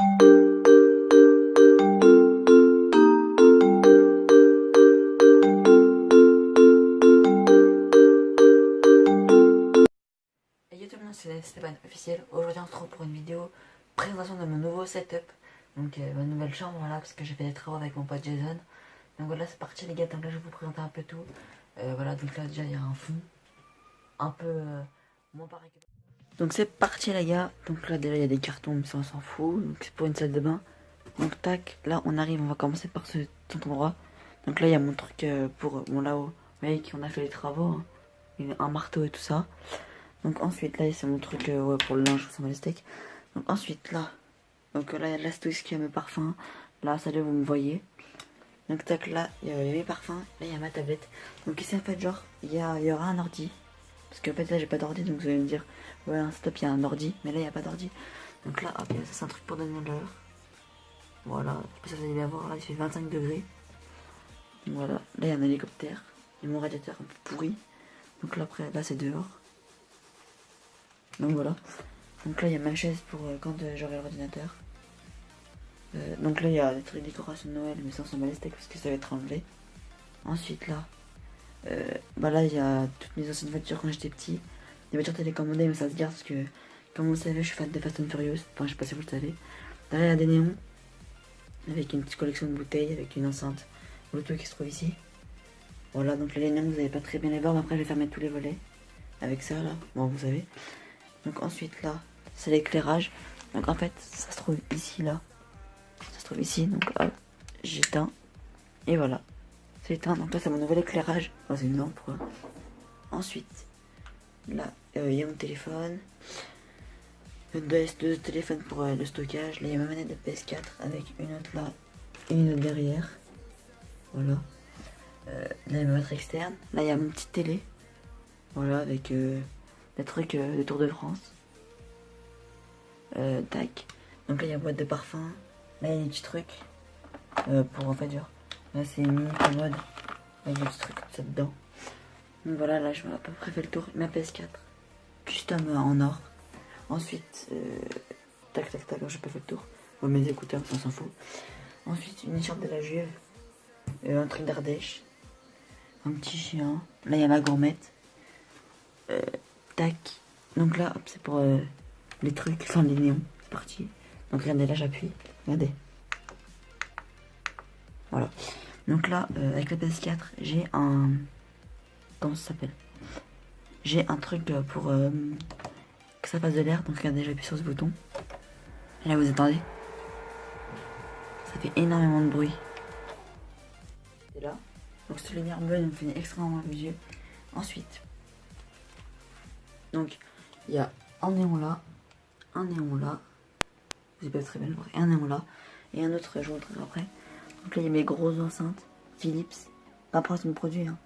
Yo tout le monde, c'est Stéphane officiel. Aujourd'hui on se retrouve pour une vidéo présentation de mon nouveau setup. Donc ma nouvelle chambre, voilà, parce que j'ai fait des travaux avec mon pote Jason. Donc voilà, c'est parti les gars, donc là je vais vous présenter un peu tout. Voilà, donc là déjà il y a un fond un peu moins pareil que... Donc c'est parti les gars, donc là déjà il y a des cartons, mais ça on s'en fout. Donc c'est pour une salle de bain. Donc tac, là on arrive, on va commencer par cet endroit. Donc là il y a mon truc pour mon là-haut. Vous voyez qu'on a fait les travaux, hein. Il y a un marteau et tout ça. Donc ensuite là c'est mon truc ouais, pour le linge, ça m'a les steaks. Donc ensuite là, donc là il y a de la Stoïs qui a mes parfums. Là ça là vous me voyez. Donc tac, là il y a mes parfums, là il y a ma tablette. Donc ici en fait genre il y aura un ordi. Parce qu'en fait là j'ai pas d'ordi, donc vous allez me dire ouais un stop il y a un ordi, mais là il n'y a pas d'ordi. Donc là hop, ça c'est un truc pour donner l'heure. Voilà, je sais pas si vous allez voir, là il fait 25 degrés. Donc voilà, là il y a un hélicoptère. Il y a mon radiateur un peu pourri. Donc là après là c'est dehors. Donc voilà. Donc là il y a ma chaise pour quand j'aurai l'ordinateur. Donc là il y a des trucs de décoration de Noël, mais ça on s'en bat les steaks parce que ça va être enlevé. Ensuite là, bah là il y a toutes mes anciennes voitures quand j'étais petit. Des voitures télécommandées, mais ça se garde parce que comme vous le savez je suis fan de Fast and Furious. Enfin je sais pas si vous le savez. Là il y a des néons avec une petite collection de bouteilles, avec une enceinte Bluetooth qui se trouve ici. Voilà, donc les néons vous n'allez pas très bien les voir, mais après je vais fermer tous les volets avec ça là, bon vous savez. Donc ensuite là, c'est l'éclairage. Donc en fait, ça se trouve ici là. Ça se trouve ici, donc hop, j'éteins. Et voilà, c'est éteint. Donc là c'est mon nouvel éclairage. Oh, c'est une lampe quoi. Ensuite, là, il y a mon téléphone. Deux téléphones pour le stockage. Là il y a ma manette de PS4 avec une autre là et une autre derrière. Voilà. Là il y a ma batterie externe. Là il y a mon petite télé. Voilà, avec des trucs de Tour de France. Tac. Donc là il y a une boîte de parfum. Là il y a des petits trucs pour en fait genre. Là c'est une mini commode avec des petits trucs comme ça dedans. Donc voilà, là je m'ai à peu près fait le tour. Ma PS4 custom en or. Ensuite tac tac tac, j'ai pas fait le tour. Bon, mes écouteurs, ça on s'en fout. Ensuite une écharpe de la Juve, un truc d'Ardèche, un petit chien. Là il y a ma gourmette. Tac. Donc là hop, c'est pour les trucs, enfin les néons. C'est parti. Donc regardez, là j'appuie. Regardez. Voilà. Donc là, avec la PS4, j'ai un... Comment ça s'appelle? J'ai un truc pour que ça fasse de l'air. Donc regardez, j'appuie sur ce bouton. Et là, vous entendez? Ça fait énormément de bruit. Et là. Donc cette lumière bleue me fait extrêmement les yeux. Ensuite. Donc, il y a un néon là. Un néon là. Vous pouvez pas très bien le voir. Et un néon là. Et un autre, je vous montrerai après. Donc là il y a mes grosses enceintes Philips. Après c'est mon produit, hein.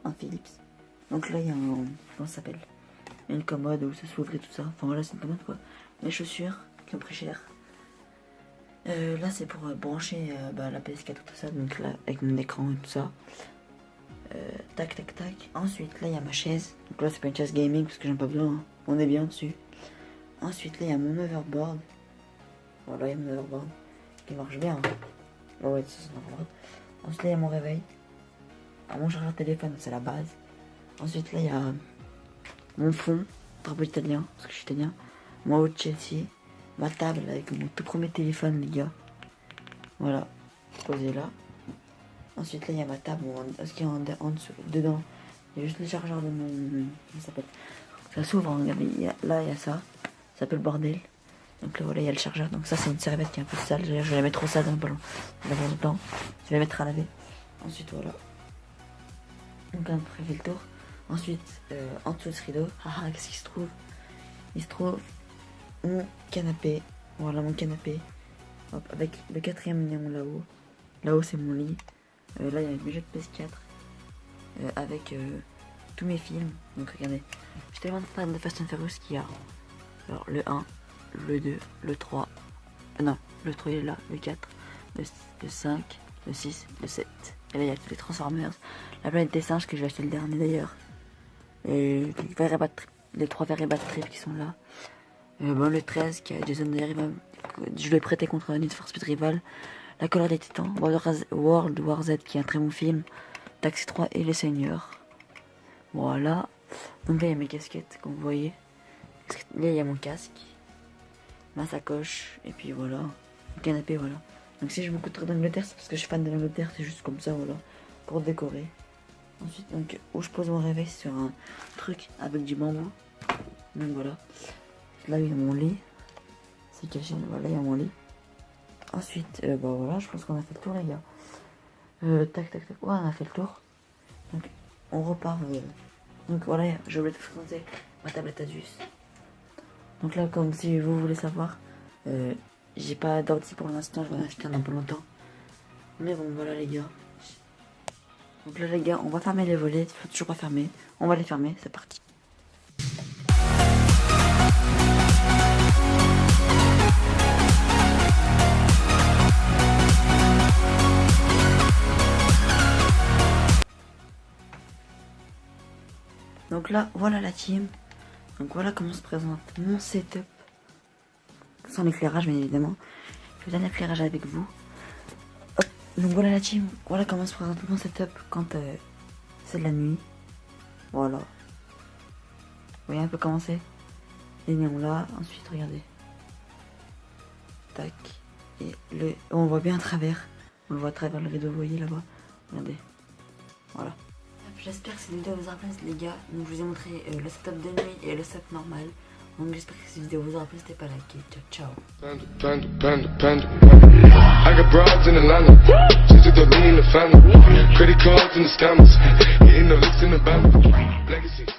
Un Philips. Donc là il y a un... Comment ça s'appelle? Une commode où ça s'ouvre et tout ça. Enfin voilà, c'est une commode quoi. Mes chaussures qui ont pris cher. Là c'est pour brancher la PS4 tout ça. Donc là avec mon écran et tout ça. Tac tac tac. Ensuite là il y a ma chaise. Donc là c'est pas une chaise gaming parce que j'en ai pas besoin, hein. On est bien dessus. Ensuite là il y a mon overboard. Voilà, il y a mon overboard qui marche bien, hein. Ouais, c'est normal. Ensuite là il y a mon réveil. Alors, mon chargeur téléphone, c'est la base. Ensuite là il y a mon fond, drapeau italien, parce que je suis italien. Mon haut de Chelsea. Ma table avec mon tout premier téléphone les gars. Voilà, posé là. Ensuite là il y a ma table, ce qu'il y a en dessous, dedans. Il y a juste le chargeur de mon... Comment ça s'appelle? Ça s'ouvre, hein, regardez, là il y a ça. Ça s'appelle bordel. Donc là voilà il y a le chargeur. Donc ça c'est une serviette qui est un peu sale. Je vais la mettre au sale dans le ballon. Longtemps. Je vais la mettre à laver. Ensuite voilà. Donc après fait le tour. Ensuite en dessous de ce rideau. Ah qu'est-ce qu'il se trouve? Il se trouve mon canapé. Voilà mon canapé. Hop, avec le quatrième néon là-haut. Là-haut c'est mon lit. Là il y a mes jeux de PS4. Avec tous mes films. Donc regardez. Je suis tellement fan de Fast and Furious qu'il y a. Alors le 1. Le 2, le 3, non, le 3 il est là, le 4, le 5, le 6, le 7. Et là il y a tous les Transformers, la planète des singes que je vais acheter le dernier d'ailleurs. Et les 3 verres et bad trip qui sont là. Bon, le 13 qui a Jason d'ailleurs, il va je l'ai prêté contre Need for Speed Rival, La Colère des Titans, World War Z qui est un très bon film, Taxi 3 et Les Seigneurs. Voilà. Donc là il y a mes casquettes comme vous voyez. Là il y a mon casque, ma sacoche et puis voilà, le canapé voilà. Donc si je me coûte trop d'Angleterre c'est parce que je suis fan de l'Angleterre, c'est juste comme ça voilà, pour décorer. Ensuite donc où je pose mon réveil sur un truc avec du bambou. Donc voilà. Là il y a mon lit. C'est caché, voilà il y a mon lit. Ensuite bah voilà, je pense qu'on a fait le tour les gars. Tac tac tac, ouais on a fait le tour. Donc on repart. Donc voilà, je voulais te présenter ma tablette Asus. Donc là comme si vous voulez savoir, j'ai pas d'ordi pour l'instant, je vais en acheter un dans pas longtemps. Mais bon voilà les gars. Donc là les gars, on va fermer les volets, il faut toujours pas fermer. On va les fermer, c'est parti. Donc là, voilà la team. Donc voilà comment se présente mon setup. Sans l'éclairage bien évidemment. Je vais donner l'éclairage avec vous. Hop. Donc voilà la team. Voilà comment se présente mon setup quand c'est de la nuit. Voilà. Vous voyez un peu comment c'est. Les néons là. Ensuite regardez. Tac. Et on voit bien à travers. On le voit à travers le rideau, vous voyez là-bas. Regardez. Voilà. J'espère que cette vidéo vous aura plu les gars. Donc je vous ai montré le setup de nuit et le setup normal. Donc j'espère que cette vidéo vous aura plu. N'hésitez pas à liker. Ciao ciao. I got broads in Atlanta, just took the lean in the family, credit cards and the scammers, hitting the licks in the band, legacies.